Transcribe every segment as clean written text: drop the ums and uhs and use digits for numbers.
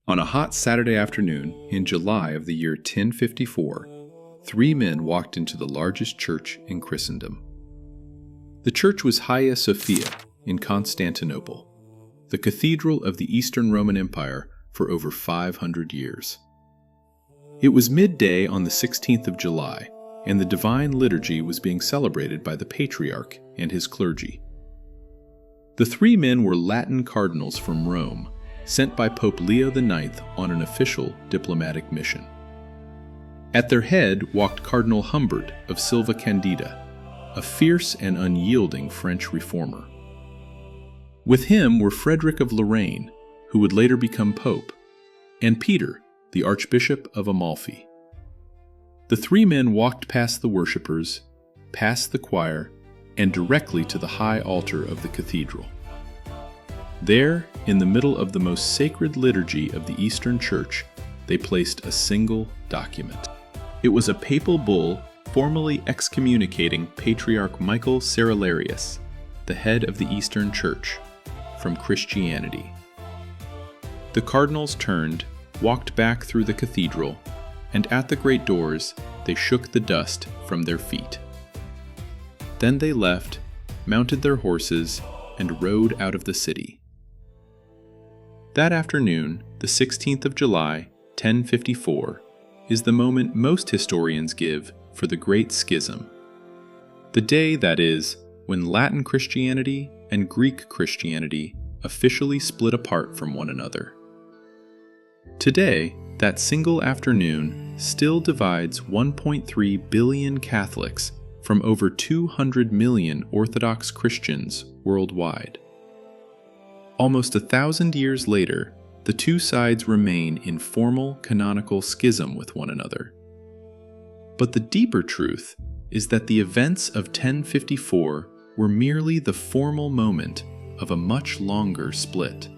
On a hot Saturday afternoon in July of the year 1054, three men walked into the largest church in Christendom. The church was Hagia Sophia in Constantinople, the cathedral of the Eastern Roman Empire for over 500 years. It was midday on the 16th of July, and the Divine Liturgy was being celebrated by the Patriarch and his clergy. The three men were Latin cardinals from Rome, sent by Pope Leo IX on an official diplomatic mission. At their head walked Cardinal Humbert of Silva Candida, a fierce and unyielding French reformer. With him were Frederick of Lorraine, who would later become Pope, and Peter, the Archbishop of Amalfi. The three men walked past the worshippers, past the choir, and directly to the high altar of the cathedral. There, in the middle of the most sacred liturgy of the Eastern Church, they placed a single document. It was a papal bull formally excommunicating Patriarch Michael Cerularius, the head of the Eastern Church, from Christianity. The cardinals turned, walked back through the cathedral, and at the great doors they shook the dust from their feet. Then they left, mounted their horses, and rode out of the city. That afternoon, the 16th of July, 1054, is the moment most historians give for the Great Schism. The day, that is, when Latin Christianity and Greek Christianity officially split apart from one another. Today, that single afternoon still divides 1.3 billion Catholics from over 200 million Orthodox Christians worldwide. Almost 1,000 years later, the two sides remain in formal canonical schism with one another. But the deeper truth is that the events of 1054 were merely the formal moment of a much longer split.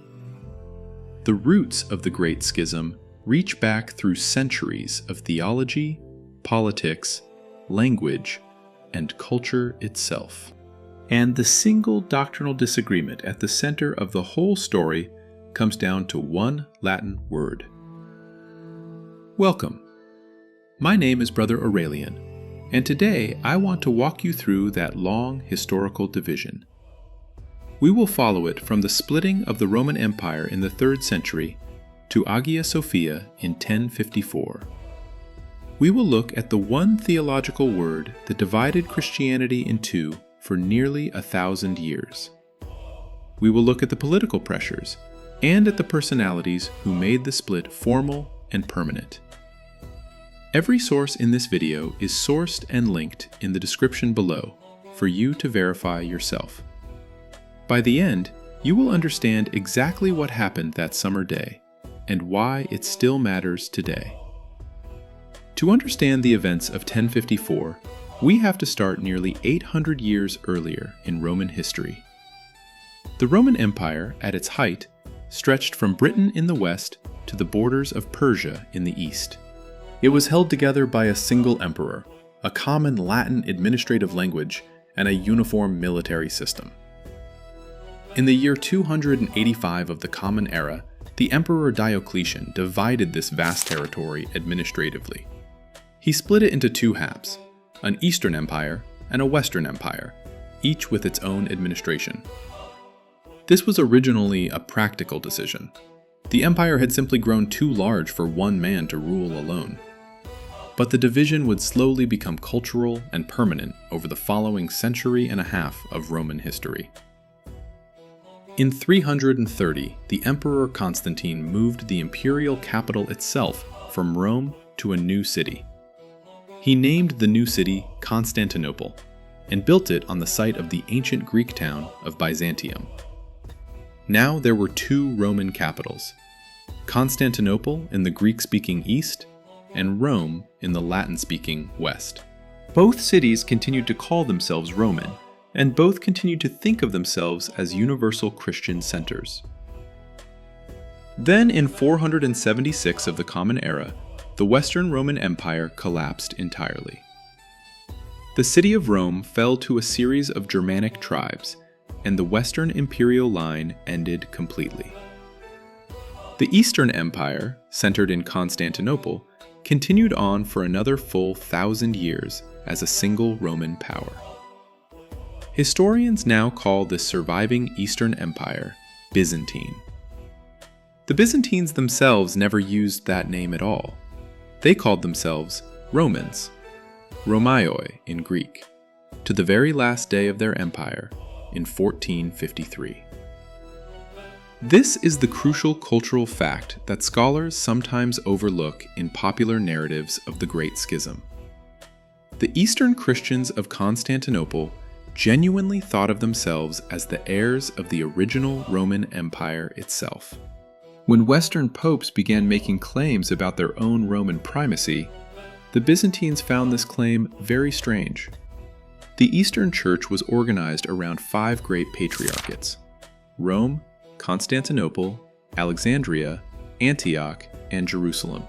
The roots of the Great Schism reach back through centuries of theology, politics, language, and culture itself. And the single doctrinal disagreement at the center of the whole story comes down to one Latin word. Welcome. My name is Brother Aurelian, and today I want to walk you through that long historical division. We will follow it from the splitting of the Roman Empire in the 3rd century to Hagia Sophia in 1054. We will look at the one theological word that divided Christianity in two for nearly 1,000 years. We will look at the political pressures and at the personalities who made the split formal and permanent. Every source in this video is sourced and linked in the description below for you to verify yourself. By the end, you will understand exactly what happened that summer day and why it still matters today. To understand the events of 1054, we have to start nearly 800 years earlier in Roman history. The Roman Empire, at its height, stretched from Britain in the west to the borders of Persia in the east. It was held together by a single emperor, a common Latin administrative language, and a uniform military system. In the year 285 of the Common Era, the Emperor Diocletian divided this vast territory administratively. He split it into two halves, an Eastern Empire and a Western Empire, each with its own administration. This was originally a practical decision. The empire had simply grown too large for one man to rule alone. But the division would slowly become cultural and permanent over the following century and a half of Roman history. In 330, the Emperor Constantine moved the imperial capital itself from Rome to a new city. He named the new city Constantinople and built it on the site of the ancient Greek town of Byzantium. Now there were two Roman capitals, Constantinople in the Greek-speaking east and Rome in the Latin-speaking west. Both cities continued to call themselves Roman, and both continued to think of themselves as universal Christian centers. Then in 476 of the Common Era, the Western Roman Empire collapsed entirely. The city of Rome fell to a series of Germanic tribes, and the Western imperial line ended completely. The Eastern Empire, centered in Constantinople, continued on for another full 1,000 years as a single Roman power. Historians now call this surviving Eastern Empire Byzantine. The Byzantines themselves never used that name at all. They called themselves Romans, Romaioi in Greek, to the very last day of their empire in 1453. This is the crucial cultural fact that scholars sometimes overlook in popular narratives of the Great Schism. The Eastern Christians of Constantinople genuinely thought of themselves as the heirs of the original Roman Empire itself. When Western popes began making claims about their own Roman primacy, the Byzantines found this claim very strange. The Eastern Church was organized around 5 great patriarchates: Rome, Constantinople, Alexandria, Antioch, and Jerusalem.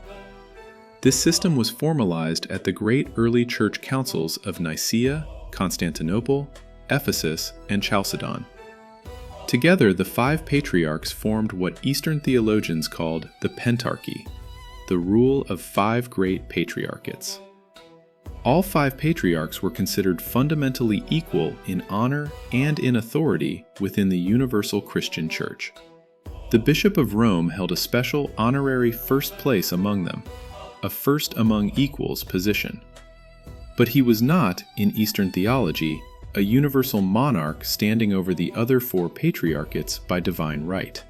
This system was formalized at the great early church councils of Nicaea, Constantinople, Ephesus, and Chalcedon. Together, the 5 patriarchs formed what Eastern theologians called the Pentarchy, the rule of 5 great patriarchates. All 5 patriarchs were considered fundamentally equal in honor and in authority within the universal Christian Church. The Bishop of Rome held a special honorary first place among them, a first among equals position. But he was not, in Eastern theology, a universal monarch standing over the other 4 patriarchates by divine right.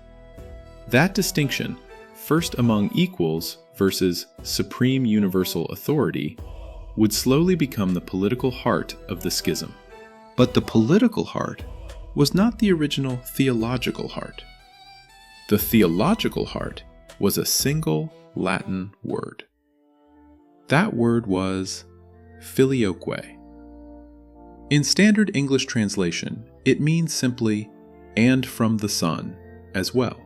That distinction, first among equals versus supreme universal authority, would slowly become the political heart of the schism. But the political heart was not the original theological heart. The theological heart was a single Latin word. That word was Filioque. In standard English translation, it means simply, "and from the Son," as well.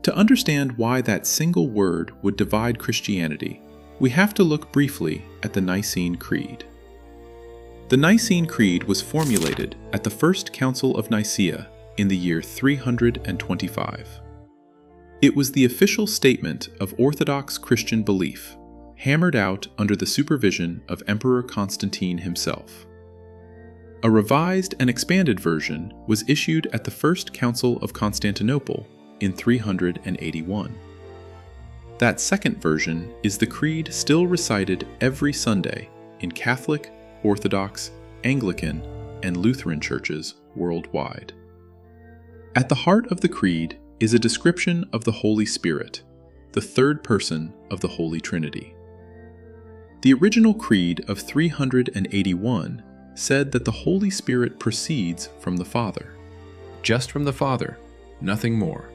To understand why that single word would divide Christianity, we have to look briefly at the Nicene Creed. The Nicene Creed was formulated at the First Council of Nicaea in the year 325. It was the official statement of Orthodox Christian belief, hammered out under the supervision of Emperor Constantine himself. A revised and expanded version was issued at the First Council of Constantinople in 381. That second version is the creed still recited every Sunday in Catholic, Orthodox, Anglican, and Lutheran churches worldwide. At the heart of the creed is a description of the Holy Spirit, the third person of the Holy Trinity. The original creed of 381 said that the Holy Spirit proceeds from the Father. Just from the Father, nothing more.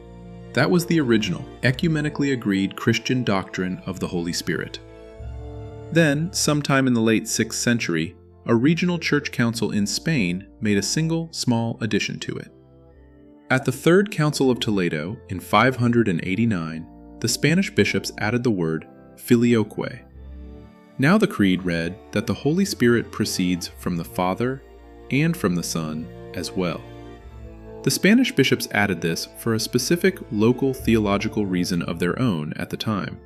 That was the original, ecumenically agreed Christian doctrine of the Holy Spirit. Then, sometime in the late 6th century, a regional church council in Spain made a single small addition to it. At the Third Council of Toledo in 589, the Spanish bishops added the word Filioque. Now the creed read that the Holy Spirit proceeds from the Father and from the Son as well. The Spanish bishops added this for a specific local theological reason of their own at the time.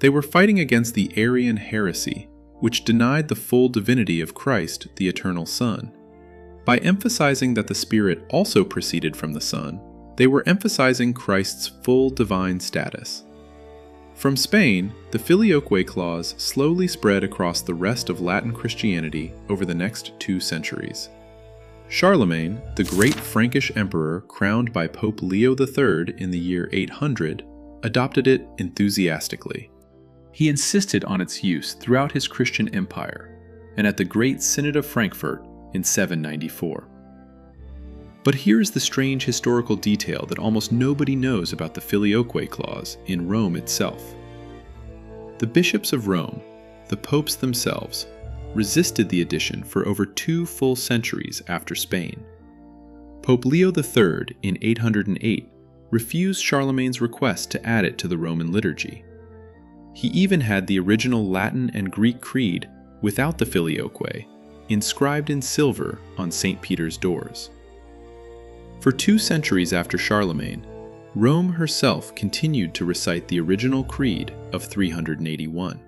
They were fighting against the Arian heresy, which denied the full divinity of Christ, the eternal Son. By emphasizing that the Spirit also proceeded from the Son, they were emphasizing Christ's full divine status. From Spain, the Filioque clause slowly spread across the rest of Latin Christianity over the next 2 centuries. Charlemagne, the great Frankish emperor crowned by Pope Leo III in the year 800, adopted it enthusiastically. He insisted on its use throughout his Christian empire, and at the Great Synod of Frankfurt in 794. But here's the strange historical detail that almost nobody knows about the Filioque clause in Rome itself. The bishops of Rome, the popes themselves, resisted the addition for over 2 full centuries after Spain. Pope Leo III in 808 refused Charlemagne's request to add it to the Roman liturgy. He even had the original Latin and Greek creed without the Filioque inscribed in silver on St. Peter's doors. For 2 centuries after Charlemagne, Rome herself continued to recite the original creed of 381.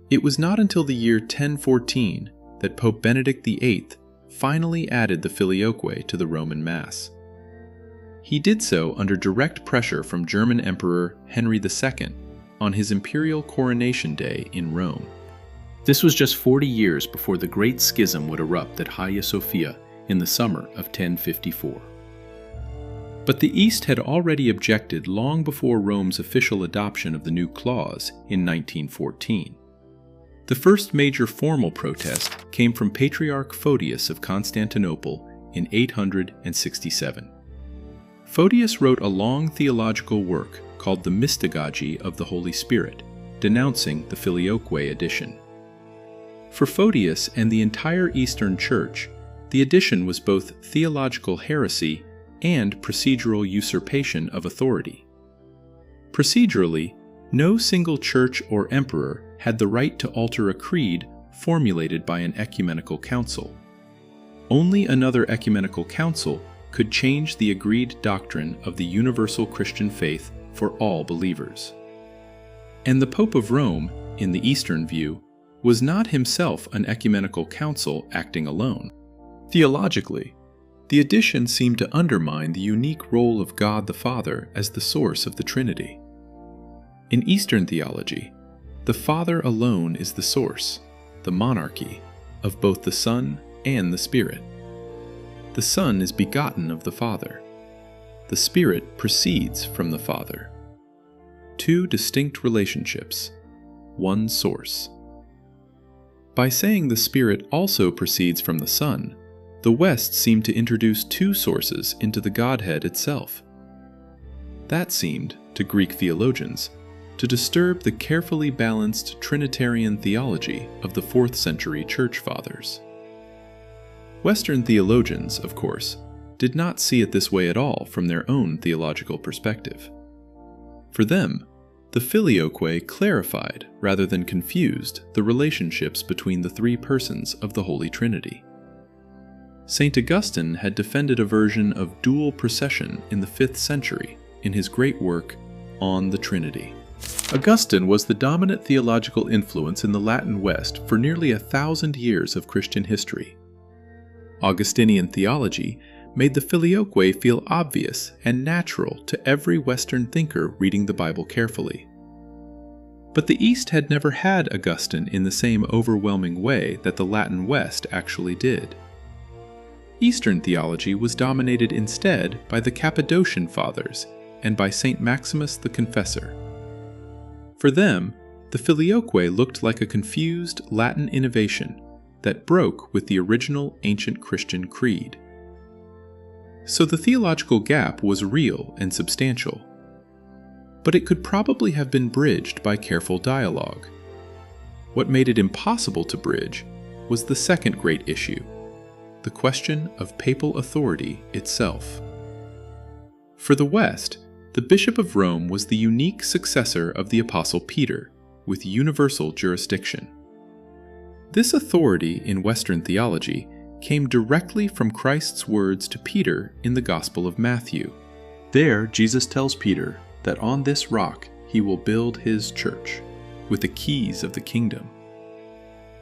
It was not until the year 1014 that Pope Benedict VIII finally added the Filioque to the Roman Mass. He did so under direct pressure from German Emperor Henry II on his imperial coronation day in Rome. This was just 40 years before the Great Schism would erupt at Hagia Sophia in the summer of 1054. But the East had already objected long before Rome's official adoption of the new clause in 1914. The first major formal protest came from Patriarch Photius of Constantinople in 867. Photius wrote a long theological work called the Mystagogy of the Holy Spirit, denouncing the Filioque edition. For Photius and the entire Eastern Church, the edition was both theological heresy and procedural usurpation of authority. Procedurally, no single church or emperor had the right to alter a creed formulated by an ecumenical council. Only another ecumenical council could change the agreed doctrine of the universal Christian faith for all believers. And the Pope of Rome, in the Eastern view, was not himself an ecumenical council acting alone. Theologically, the addition seemed to undermine the unique role of God the Father as the source of the Trinity. In Eastern theology, the Father alone is the source, the monarchy, of both the Son and the Spirit. The Son is begotten of the Father. The Spirit proceeds from the Father. Two distinct relationships, one source. By saying the Spirit also proceeds from the Son, the West seemed to introduce two sources into the Godhead itself. That seemed, to Greek theologians, to disturb the carefully balanced Trinitarian theology of the 4th century Church Fathers. Western theologians, of course, did not see it this way at all from their own theological perspective. For them, the Filioque clarified rather than confused the relationships between the three persons of the Holy Trinity. St. Augustine had defended a version of dual procession in the 5th century in his great work On the Trinity. Augustine was the dominant theological influence in the Latin West for nearly 1,000 years of Christian history. Augustinian theology made the Filioque feel obvious and natural to every Western thinker reading the Bible carefully. But the East had never had Augustine in the same overwhelming way that the Latin West actually did. Eastern theology was dominated instead by the Cappadocian Fathers and by St. Maximus the Confessor. For them, the Filioque looked like a confused Latin innovation that broke with the original ancient Christian creed. So the theological gap was real and substantial, but it could probably have been bridged by careful dialogue. What made it impossible to bridge was the second great issue, the question of papal authority itself. For the West, the Bishop of Rome was the unique successor of the Apostle Peter, with universal jurisdiction. This authority in Western theology came directly from Christ's words to Peter in the Gospel of Matthew. There, Jesus tells Peter that on this rock he will build his church, with the keys of the kingdom.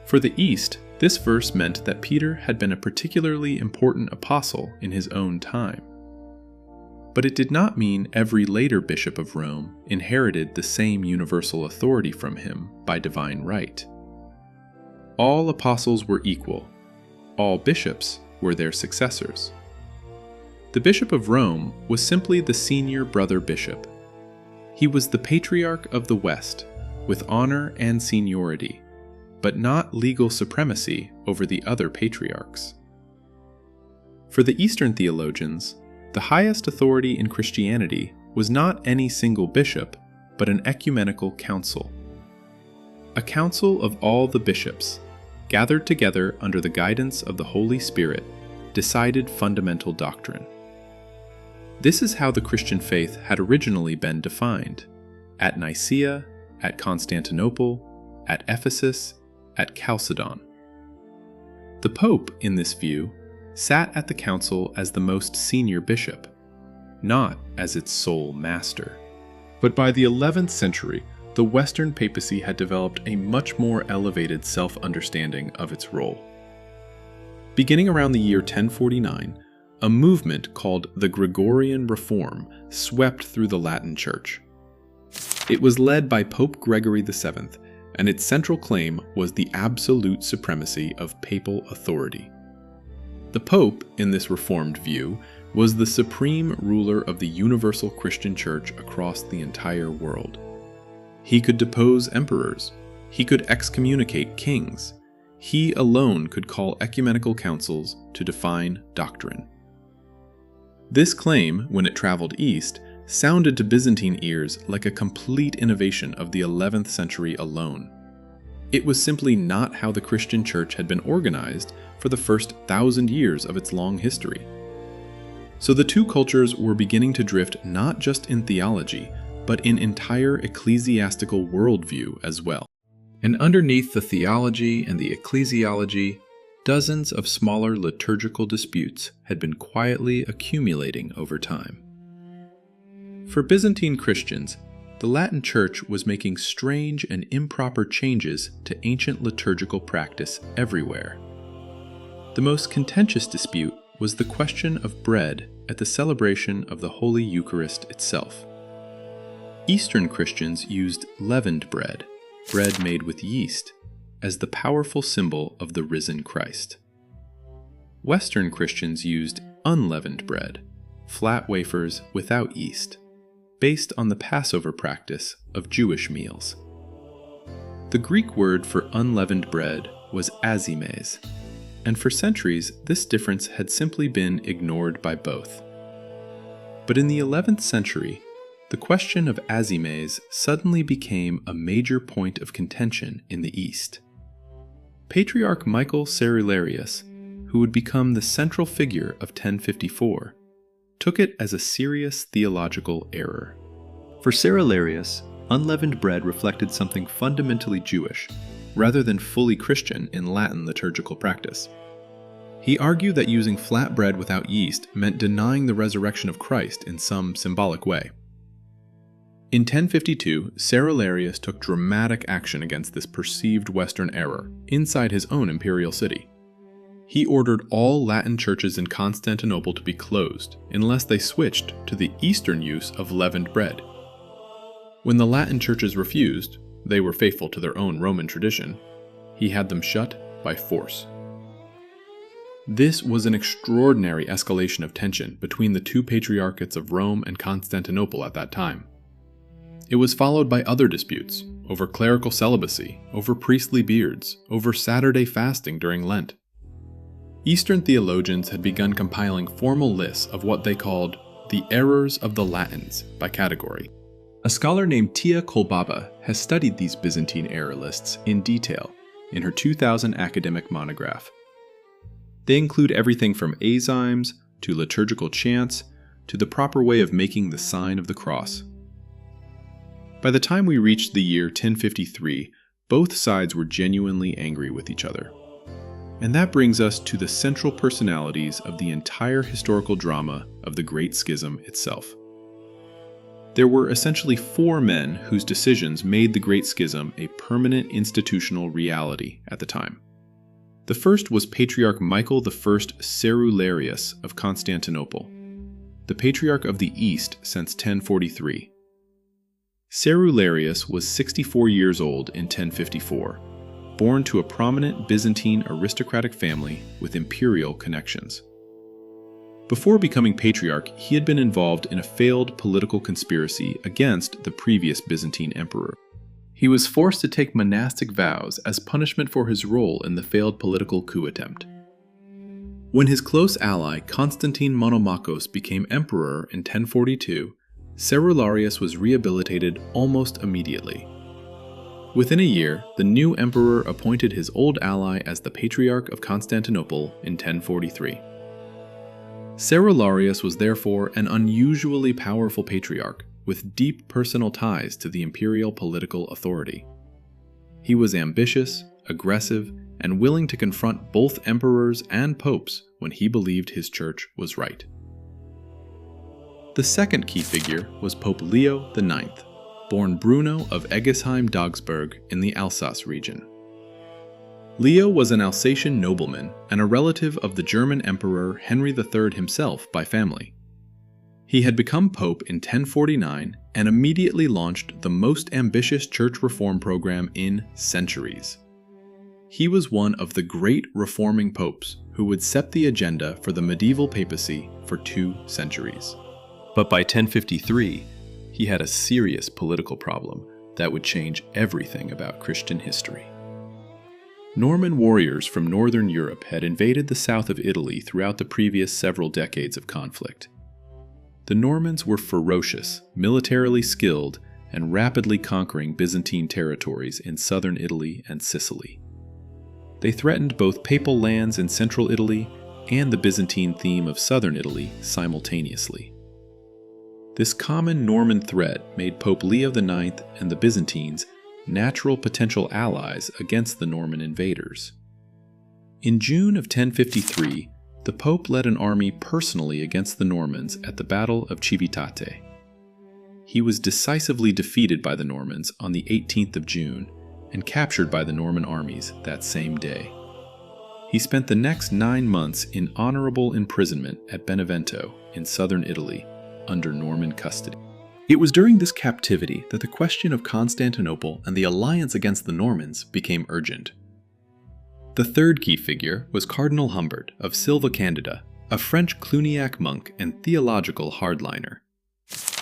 For the East, this verse meant that Peter had been a particularly important apostle in his own time. But it did not mean every later bishop of Rome inherited the same universal authority from him by divine right. All apostles were equal. All bishops were their successors. The Bishop of Rome was simply the senior brother bishop. He was the Patriarch of the West, with honor and seniority, but not legal supremacy over the other patriarchs. For the Eastern theologians, the highest authority in Christianity was not any single bishop, but an ecumenical council. A council of all the bishops, gathered together under the guidance of the Holy Spirit, decided fundamental doctrine. This is how the Christian faith had originally been defined, at Nicaea, at Constantinople, at Ephesus, at Chalcedon. The Pope, in this view, sat at the council as the most senior bishop. not as its sole master. But by the 11th century, the Western papacy had developed a much more elevated self-understanding of its role. Beginning around the year 1049, a movement called the Gregorian Reform swept through the Latin Church. It was led by Pope Gregory VII, and its central claim was the absolute supremacy of papal authority. The Pope, in this reformed view, was the supreme ruler of the universal Christian Church across the entire world. He could depose emperors. He could excommunicate kings. He alone could call ecumenical councils to define doctrine. This claim, when it traveled east, sounded to Byzantine ears like a complete innovation of the 11th century alone. It was simply not how the Christian Church had been organized for the first 1,000 years of its long history. So the two cultures were beginning to drift not just in theology, but in entire ecclesiastical worldview as well. And underneath the theology and the ecclesiology, dozens of smaller liturgical disputes had been quietly accumulating over time. For Byzantine Christians, the Latin Church was making strange and improper changes to ancient liturgical practice everywhere. The most contentious dispute was the question of bread at the celebration of the Holy Eucharist itself. Eastern Christians used leavened bread, bread made with yeast, as the powerful symbol of the risen Christ. Western Christians used unleavened bread, flat wafers without yeast, based on the Passover practice of Jewish meals. The Greek word for unleavened bread was azymes, and for centuries this difference had simply been ignored by both. But in the 11th century, the question of azymes suddenly became a major point of contention in the East. Patriarch Michael Cerularius, who would become the central figure of 1054, took it as a serious theological error. For Cerularius, unleavened bread reflected something fundamentally Jewish, rather than fully Christian in Latin liturgical practice. He argued that using flat bread without yeast meant denying the resurrection of Christ in some symbolic way. In 1052, Cerularius took dramatic action against this perceived Western error inside his own imperial city. He ordered all Latin churches in Constantinople to be closed unless they switched to the Eastern use of leavened bread. When the Latin churches refused, they were faithful to their own Roman tradition, he had them shut by force. This was an extraordinary escalation of tension between the two patriarchates of Rome and Constantinople at that time. It was followed by other disputes over clerical celibacy, over priestly beards, over Saturday fasting during Lent. Eastern theologians had begun compiling formal lists of what they called the errors of the Latins by category. A scholar named Tia Kolbaba has studied these Byzantine error lists in detail in her 2000 academic monograph. They include everything from Azymes to liturgical chants to the proper way of making the sign of the cross. By the time we reached the year 1053, both sides were genuinely angry with each other. And that brings us to the central personalities of the entire historical drama of the Great Schism itself. There were essentially four men whose decisions made the Great Schism a permanent institutional reality at the time. The first was Patriarch Michael I Cerularius of Constantinople, the Patriarch of the East since 1043. Cerularius was 64 years old in 1054, born to a prominent Byzantine aristocratic family with imperial connections. Before becoming patriarch, he had been involved in a failed political conspiracy against the previous Byzantine emperor. He was forced to take monastic vows as punishment for his role in the failed political coup attempt. When his close ally Constantine Monomachos became emperor in 1042, Cerularius was rehabilitated almost immediately. Within a year, the new emperor appointed his old ally as the Patriarch of Constantinople in 1043. Cerularius was therefore an unusually powerful patriarch with deep personal ties to the imperial political authority. He was ambitious, aggressive, and willing to confront both emperors and popes when he believed his church was right. The second key figure was Pope Leo IX, born Bruno of Egesheim-Dagsburg in the Alsace region. Leo was an Alsatian nobleman and a relative of the German Emperor Henry III himself by family. He had become pope in 1049 and immediately launched the most ambitious church reform program in centuries. He was one of the great reforming popes who would set the agenda for the medieval papacy for 2 centuries. But by 1053, he had a serious political problem that would change everything about Christian history. Norman warriors from northern Europe had invaded the south of Italy throughout the previous several decades of conflict. The Normans were ferocious, militarily skilled, and rapidly conquering Byzantine territories in southern Italy and Sicily. They threatened both papal lands in central Italy and the Byzantine theme of southern Italy simultaneously. This common Norman threat made Pope Leo IX and the Byzantines natural potential allies against the Norman invaders. In June of 1053, the Pope led an army personally against the Normans at the Battle of Civitate. He was decisively defeated by the Normans on the 18th of June and captured by the Norman armies that same day. He spent the next 9 months in honorable imprisonment at Benevento in southern Italy under Norman custody. It was during this captivity that the question of Constantinople and the alliance against the Normans became urgent. The third key figure was Cardinal Humbert of Silva Candida, a French Cluniac monk and theological hardliner.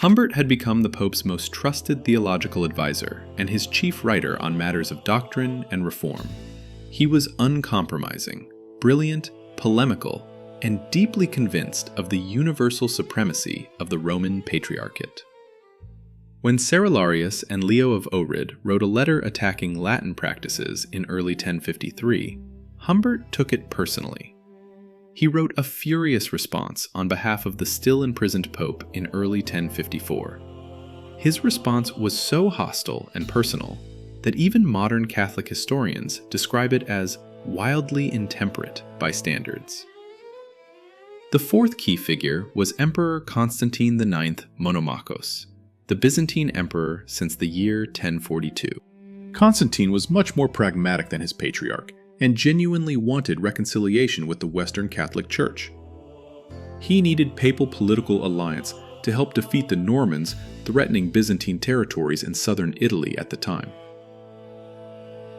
Humbert had become the Pope's most trusted theological advisor and his chief writer on matters of doctrine and reform. He was uncompromising, brilliant, polemical, and deeply convinced of the universal supremacy of the Roman Patriarchate. When Cerularius and Leo of Ohrid wrote a letter attacking Latin practices in early 1053, Humbert took it personally. He wrote a furious response on behalf of the still imprisoned Pope in early 1054. His response was so hostile and personal that even modern Catholic historians describe it as wildly intemperate by standards. The fourth key figure was Emperor Constantine IX Monomachos, the Byzantine emperor since the year 1042. Constantine was much more pragmatic than his patriarch and genuinely wanted reconciliation with the Western Catholic Church. He needed papal political alliance to help defeat the Normans threatening Byzantine territories in southern Italy at the time.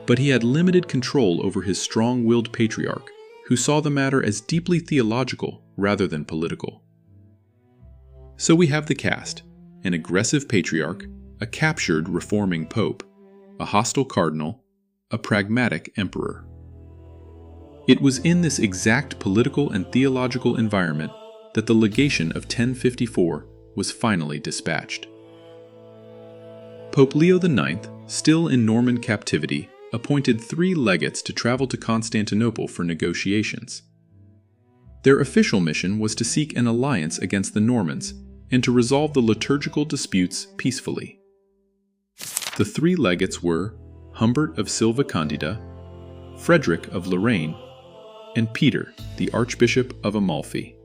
But he had limited control over his strong-willed patriarch, who saw the matter as deeply theological rather than political. So we have the cast: an aggressive patriarch, a captured reforming pope, a hostile cardinal, a pragmatic emperor. It was in this exact political and theological environment that the legation of 1054 was finally dispatched. Pope Leo IX, still in Norman captivity, appointed 3 legates to travel to Constantinople for negotiations. Their official mission was to seek an alliance against the Normans and to resolve the liturgical disputes peacefully. The 3 legates were Humbert of Silva Candida, Frederick of Lorraine, and Peter, the Archbishop of Amalfi.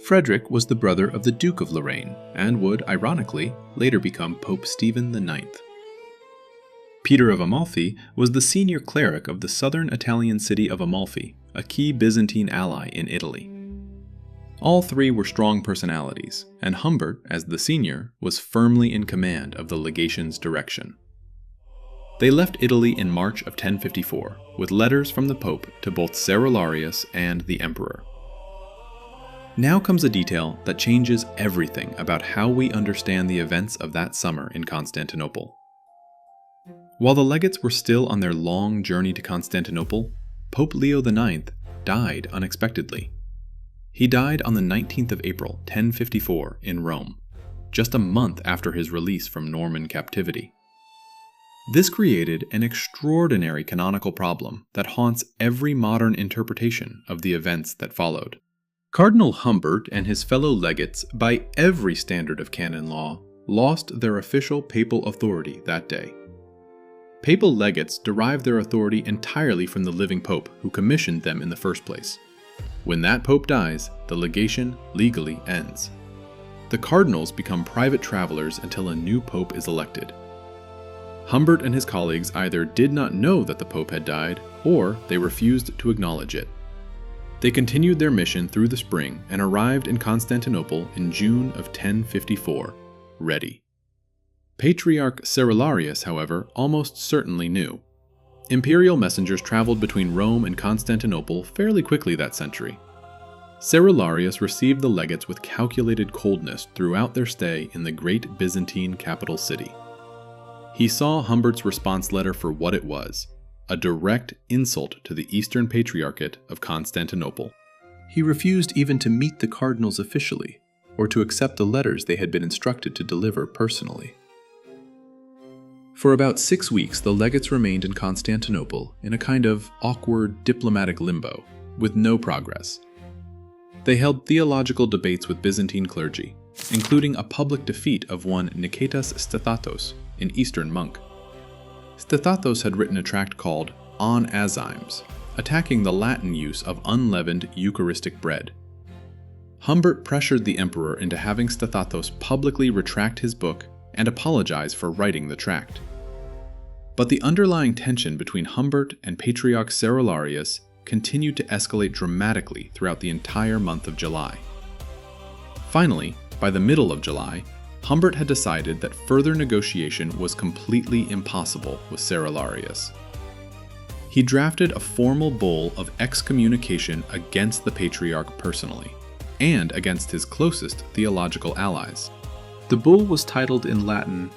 Frederick was the brother of the Duke of Lorraine and would, ironically, later become Pope Stephen IX. Peter of Amalfi was the senior cleric of the southern Italian city of Amalfi, a key Byzantine ally in Italy. All 3 were strong personalities, and Humbert, as the senior, was firmly in command of the legation's direction. They left Italy in March of 1054, with letters from the Pope to both Cerularius and the Emperor. Now comes a detail that changes everything about how we understand the events of that summer in Constantinople. While the legates were still on their long journey to Constantinople, Pope Leo IX died unexpectedly. He died on the 19th of April, 1054, in Rome, just a month after his release from Norman captivity. This created an extraordinary canonical problem that haunts every modern interpretation of the events that followed. Cardinal Humbert and his fellow legates, by every standard of canon law, lost their official papal authority that day. Papal legates derive their authority entirely from the living pope who commissioned them in the first place. When that pope dies, the legation legally ends. the cardinals become private travelers until a new pope is elected. Humbert and his colleagues either did not know that the pope had died, or they refused to acknowledge it. They continued their mission through the spring and arrived in Constantinople in June of 1054, ready. Patriarch Cerularius, however, almost certainly knew. Imperial messengers traveled between Rome and Constantinople fairly quickly that century. Cerularius received the legates with calculated coldness throughout their stay in the great Byzantine capital city. He saw Humbert's response letter for what it was, a direct insult to the Eastern Patriarchate of Constantinople. He refused even to meet the cardinals officially, or to accept the letters they had been instructed to deliver personally. For about 6 weeks, the legates remained in Constantinople in a kind of awkward diplomatic limbo, with no progress. They held theological debates with Byzantine clergy, including a public defeat of one Niketas Stathatos, an Eastern monk. Stathatos had written a tract called On Azymes, attacking the Latin use of unleavened Eucharistic bread. Humbert pressured the emperor into having Stathatos publicly retract his book and apologize for writing the tract. But the underlying tension between Humbert and Patriarch Cerularius continued to escalate dramatically throughout the entire month of July. Finally, by the middle of July, Humbert had decided that further negotiation was completely impossible with Cerularius. He drafted a formal bull of excommunication against the Patriarch personally, and against his closest theological allies. The bull was titled in Latin,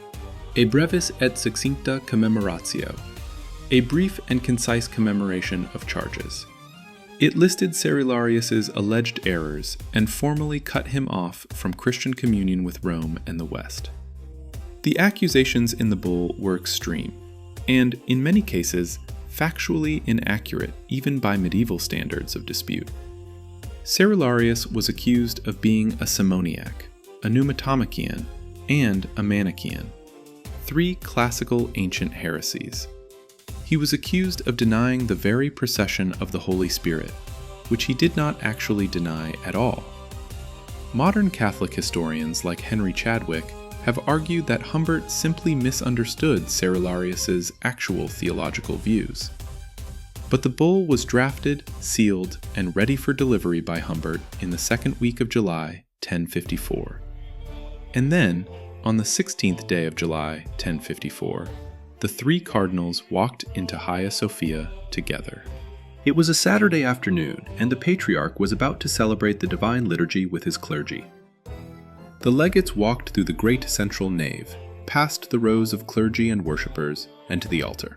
A Brevis et succincta commemoratio, a brief and concise commemoration of charges. It listed Cerularius's alleged errors and formally cut him off from Christian communion with Rome and the West. The accusations in the bull were extreme, and in many cases, factually inaccurate even by medieval standards of dispute. Cerularius was accused of being a Simoniac, a Pneumatomachian, and a Manichaean, 3 classical ancient heresies. He was accused of denying the very procession of the Holy Spirit, which he did not actually deny at all. Modern Catholic historians like Henry Chadwick have argued that Humbert simply misunderstood Cerularius's actual theological views. But the bull was drafted, sealed, and ready for delivery by Humbert in the second week of July, 1054. And then, on the 16th day of July, 1054, the 3 cardinals walked into Hagia Sophia together. It was a Saturday afternoon, and the Patriarch was about to celebrate the Divine Liturgy with his clergy. The legates walked through the great central nave, past the rows of clergy and worshippers, and to the altar.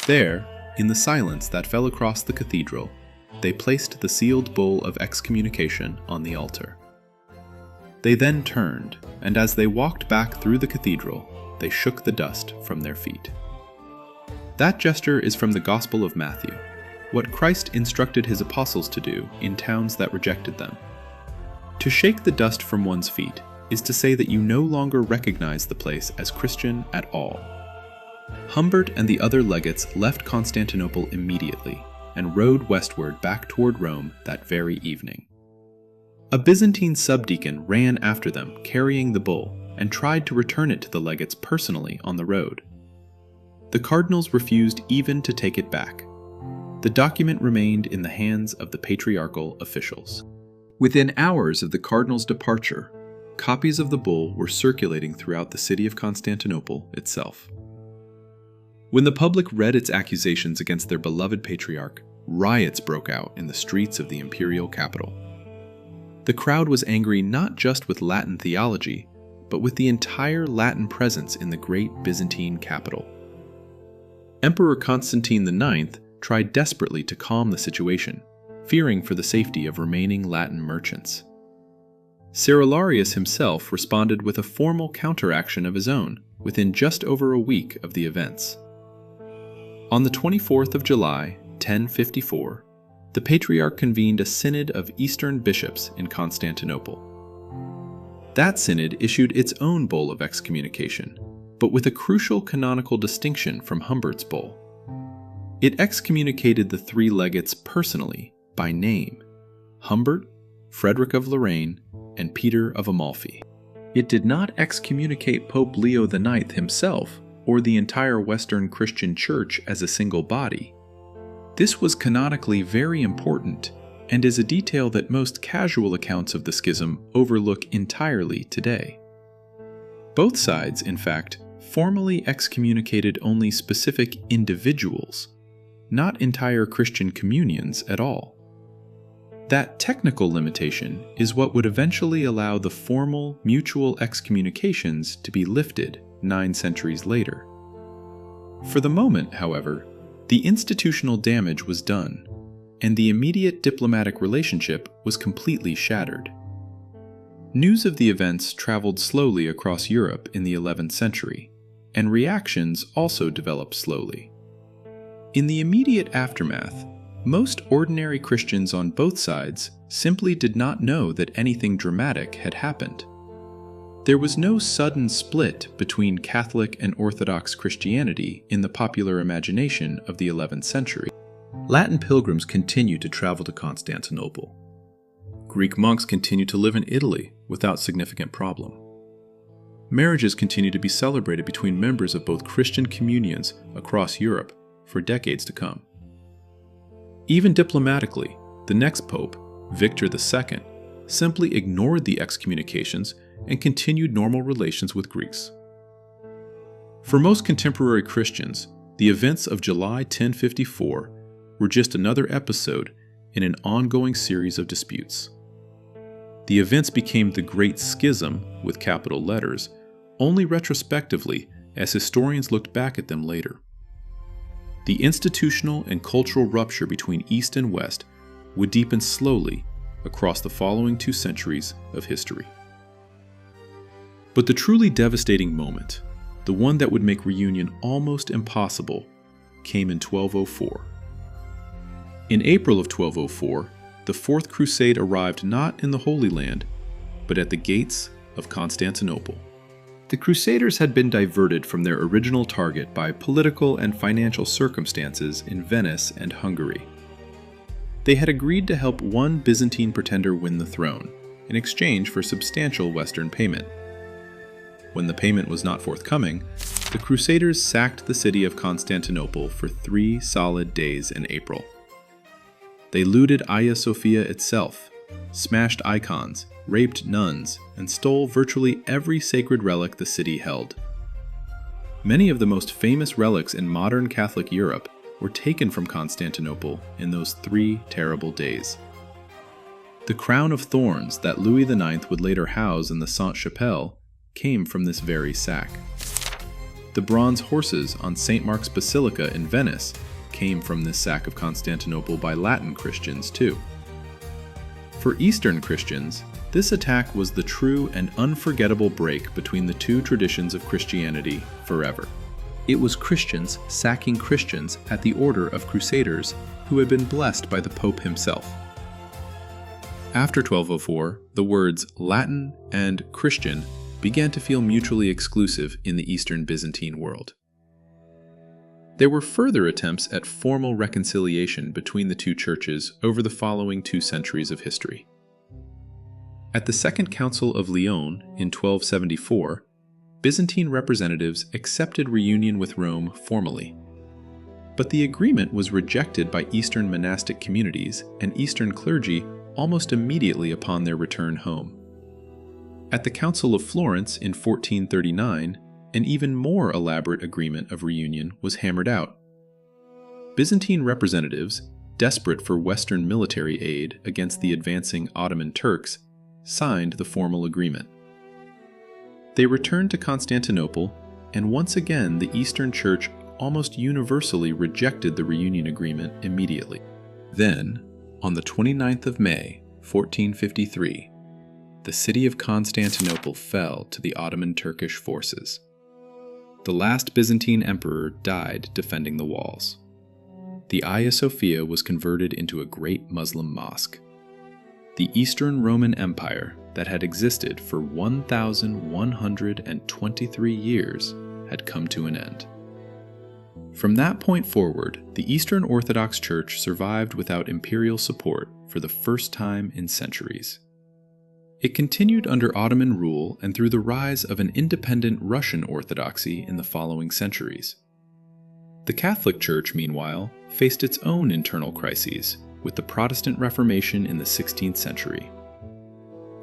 There, in the silence that fell across the cathedral, they placed the sealed bull of excommunication on the altar. They then turned, and as they walked back through the cathedral, they shook the dust from their feet. That gesture is from the Gospel of Matthew, what Christ instructed his apostles to do in towns that rejected them. To shake the dust from one's feet is to say that you no longer recognize the place as Christian at all. Humbert and the other legates left Constantinople immediately and rode westward back toward Rome that very evening. A Byzantine subdeacon ran after them carrying the bull and tried to return it to the legates personally on the road. The cardinals refused even to take it back. The document remained in the hands of the patriarchal officials. Within hours of the cardinals' departure, copies of the bull were circulating throughout the city of Constantinople itself. When the public read its accusations against their beloved patriarch, riots broke out in the streets of the imperial capital. The crowd was angry not just with Latin theology, but with the entire Latin presence in the great Byzantine capital. Emperor Constantine IX tried desperately to calm the situation, fearing for the safety of remaining Latin merchants. Cerularius himself responded with a formal counteraction of his own within just over a week of the events. On the 24th of July, 1054, the Patriarch convened a synod of Eastern bishops in Constantinople. That synod issued its own bull of excommunication, but with a crucial canonical distinction from Humbert's bull. It excommunicated the 3 legates personally, by name: Humbert, Frederick of Lorraine, and Peter of Amalfi. It did not excommunicate Pope Leo IX himself or the entire Western Christian Church as a single body. This was canonically very important and is a detail that most casual accounts of the schism overlook entirely today. Both sides, in fact, formally excommunicated only specific individuals, not entire Christian communions at all. That technical limitation is what would eventually allow the formal mutual excommunications to be lifted 9 centuries later. For the moment, however, the institutional damage was done, and the immediate diplomatic relationship was completely shattered. News of the events traveled slowly across Europe in the 11th century, and reactions also developed slowly. In the immediate aftermath, most ordinary Christians on both sides simply did not know that anything dramatic had happened. There was no sudden split between Catholic and Orthodox Christianity in the popular imagination of the 11th century. Latin pilgrims continued to travel to Constantinople. Greek monks continued to live in Italy without significant problem. Marriages continued to be celebrated between members of both Christian communions across Europe for decades to come. Even diplomatically, the next pope, Victor II, simply ignored the excommunications and continued normal relations with Greeks. For most contemporary Christians, the events of July 1054 were just another episode in an ongoing series of disputes. The events became the Great Schism, with capital letters, only retrospectively as historians looked back at them later. The institutional and cultural rupture between East and West would deepen slowly across the following 2 centuries of history. But the truly devastating moment, the one that would make reunion almost impossible, came in 1204. In April of 1204, the Fourth Crusade arrived not in the Holy Land, but at the gates of Constantinople. The Crusaders had been diverted from their original target by political and financial circumstances in Venice and Hungary. They had agreed to help one Byzantine pretender win the throne, in exchange for substantial Western payment. When the payment was not forthcoming, the Crusaders sacked the city of Constantinople for 3 solid days in April. They looted Hagia Sophia itself, smashed icons, raped nuns, and stole virtually every sacred relic the city held. Many of the most famous relics in modern Catholic Europe were taken from Constantinople in those 3 terrible days. The crown of thorns that Louis IX would later house in the Sainte-Chapelle came from this very sack. The bronze horses on St. Mark's Basilica in Venice came from this sack of Constantinople by Latin Christians too. For Eastern Christians, this attack was the true and unforgettable break between the 2 traditions of Christianity forever. It was Christians sacking Christians at the order of Crusaders who had been blessed by the Pope himself. After 1204, the words Latin and Christian began to feel mutually exclusive in the Eastern Byzantine world. There were further attempts at formal reconciliation between the 2 churches over the following 2 centuries of history. At the Second Council of Lyon in 1274, Byzantine representatives accepted reunion with Rome formally. But the agreement was rejected by Eastern monastic communities and Eastern clergy almost immediately upon their return home. At the Council of Florence in 1439, an even more elaborate agreement of reunion was hammered out. Byzantine representatives, desperate for Western military aid against the advancing Ottoman Turks, signed the formal agreement. They returned to Constantinople, and once again the Eastern Church almost universally rejected the reunion agreement immediately. Then, on the 29th of May, 1453, the city of Constantinople fell to the Ottoman Turkish forces. The last Byzantine emperor died defending the walls. The Hagia Sophia was converted into a great Muslim mosque. The Eastern Roman Empire that had existed for 1,123 years had come to an end. From that point forward, the Eastern Orthodox Church survived without imperial support for the first time in centuries. It continued under Ottoman rule and through the rise of an independent Russian Orthodoxy in the following centuries. The Catholic Church, meanwhile, faced its own internal crises, with the Protestant Reformation in the 16th century.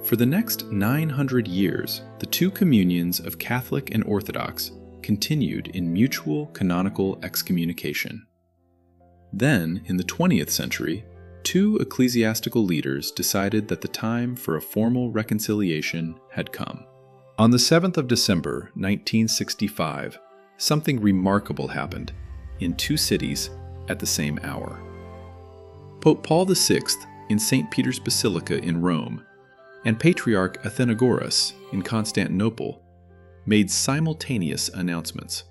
For the next 900 years, the two communions of Catholic and Orthodox continued in mutual canonical excommunication. Then, in the 20th century, two ecclesiastical leaders decided that the time for a formal reconciliation had come. On the 7th of December, 1965, something remarkable happened in two cities at the same hour. Pope Paul VI in St. Peter's Basilica in Rome and Patriarch Athenagoras in Constantinople made simultaneous announcements.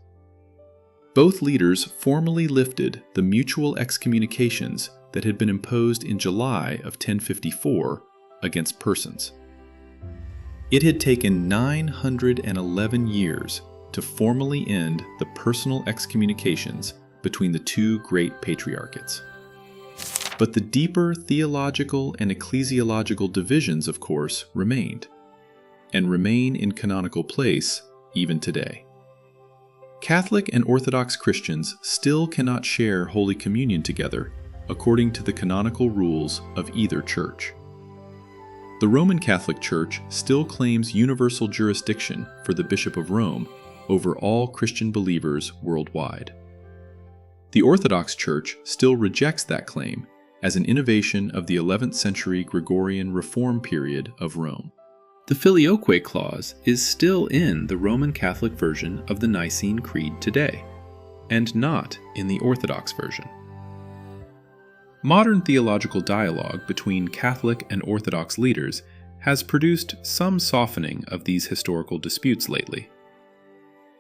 Both leaders formally lifted the mutual excommunications that had been imposed in July of 1054 against persons. It had taken 911 years to formally end the personal excommunications between the two great patriarchates. But the deeper theological and ecclesiological divisions, of course, remained, and remain in canonical place even today. Catholic and Orthodox Christians still cannot share Holy Communion together according to the canonical rules of either church. The Roman Catholic Church still claims universal jurisdiction for the Bishop of Rome over all Christian believers worldwide. The Orthodox Church still rejects that claim as an innovation of the 11th century Gregorian Reform period of Rome. The Filioque clause is still in the Roman Catholic version of the Nicene Creed today, and not in the Orthodox version. Modern theological dialogue between Catholic and Orthodox leaders has produced some softening of these historical disputes lately.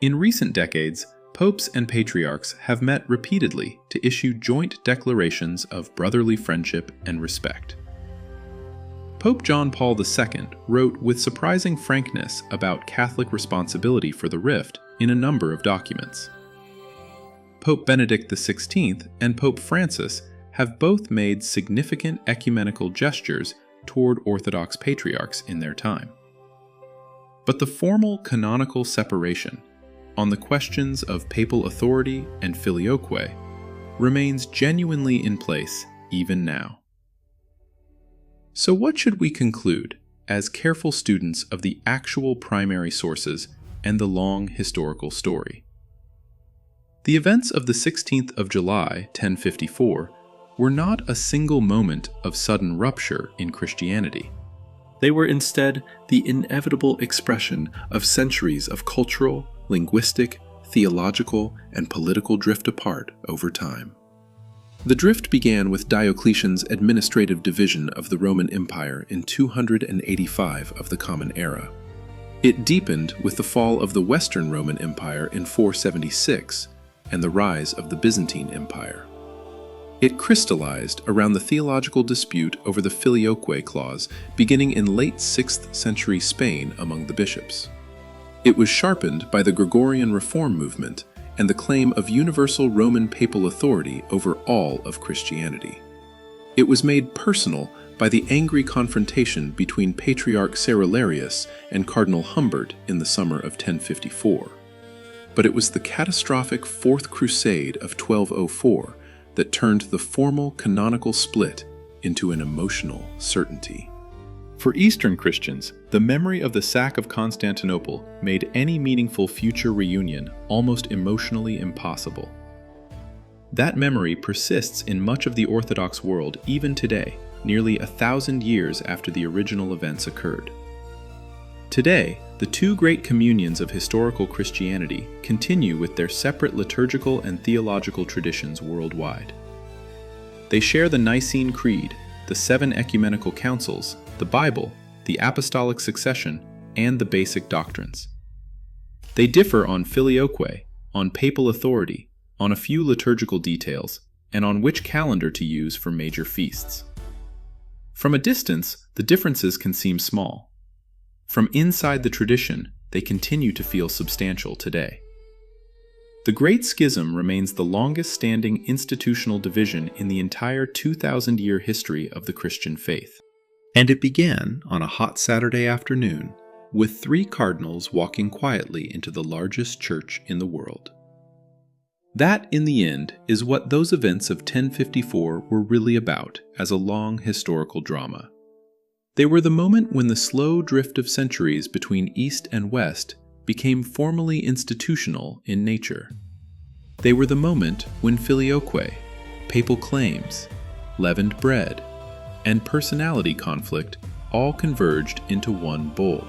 In recent decades, popes and patriarchs have met repeatedly to issue joint declarations of brotherly friendship and respect. Pope John Paul II wrote with surprising frankness about Catholic responsibility for the rift in a number of documents. Pope Benedict XVI and Pope Francis have both made significant ecumenical gestures toward Orthodox patriarchs in their time. But the formal canonical separation on the questions of papal authority and filioque remains genuinely in place even now. So what should we conclude as careful students of the actual primary sources and the long historical story? The events of the 16th of July, 1054, were not a single moment of sudden rupture in Christianity. They were instead the inevitable expression of centuries of cultural, linguistic, theological, and political drift apart over time. The drift began with Diocletian's administrative division of the Roman Empire in 285 of the Common Era. It deepened with the fall of the Western Roman Empire in 476 and the rise of the Byzantine Empire. It crystallized around the theological dispute over the Filioque clause beginning in late 6th century Spain among the bishops. It was sharpened by the Gregorian Reform movement and the claim of universal Roman papal authority over all of Christianity. It was made personal by the angry confrontation between Patriarch Cerularius and Cardinal Humbert in the summer of 1054. But it was the catastrophic Fourth Crusade of 1204 that turned the formal canonical split into an emotional certainty. For Eastern Christians, the memory of the sack of Constantinople made any meaningful future reunion almost emotionally impossible. That memory persists in much of the Orthodox world even today, nearly 1,000 years after the original events occurred. Today, the two great communions of historical Christianity continue with their separate liturgical and theological traditions worldwide. They share the Nicene Creed, the 7 ecumenical councils, the Bible, the apostolic succession, and the basic doctrines. They differ on filioque, on papal authority, on a few liturgical details, and on which calendar to use for major feasts. From a distance, the differences can seem small. From inside the tradition, they continue to feel substantial today. The Great Schism remains the longest-standing institutional division in the entire 2,000-year history of the Christian faith. And it began on a hot Saturday afternoon with 3 cardinals walking quietly into the largest church in the world. That, in the end, is what those events of 1054 were really about as a long historical drama. They were the moment when the slow drift of centuries between East and West became formally institutional in nature. They were the moment when Filioque, papal claims, leavened bread, and personality conflict all converged into one bowl.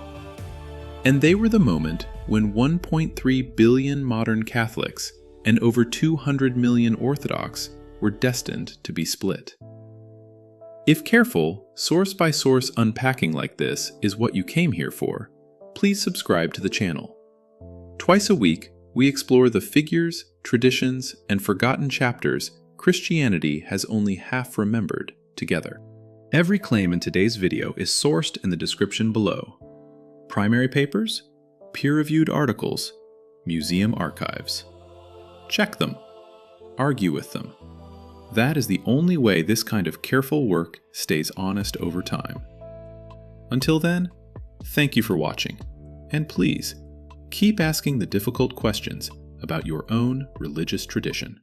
And they were the moment when 1.3 billion modern Catholics and over 200 million Orthodox were destined to be split. If careful, source-by-source unpacking like this is what you came here for, please subscribe to the channel. Twice a week, we explore the figures, traditions, and forgotten chapters Christianity has only half remembered together. Every claim in today's video is sourced in the description below. Primary papers, peer-reviewed articles, museum archives. Check them. Argue with them. That is the only way this kind of careful work stays honest over time. Until then, thank you for watching, and please, keep asking the difficult questions about your own religious tradition.